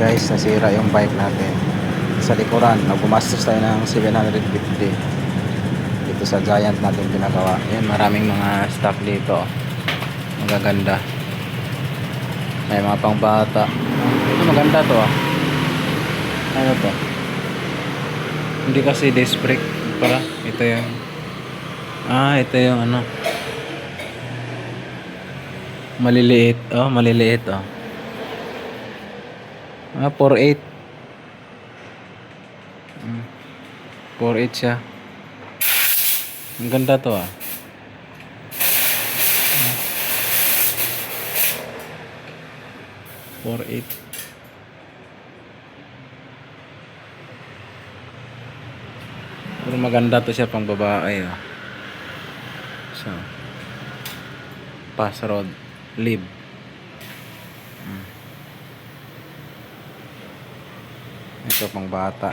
guys, nasira yung bike natin sa likuran. Nagbumastos tayo ng 750 dito sa Giant natin pinagawa. Yan, maraming mga stock dito, magaganda, may mga pang bata. Ito maganda to ah. Ano to, hindi kasi disc brake para. Ito yung ito yung ano, maliliit. Oh, maliliit oh. 4.8. 4.8 siya. Ang ganda to ah. Four eight. Pero maganda to siya pang babae oh. So, pass road lib. Ito pang bata.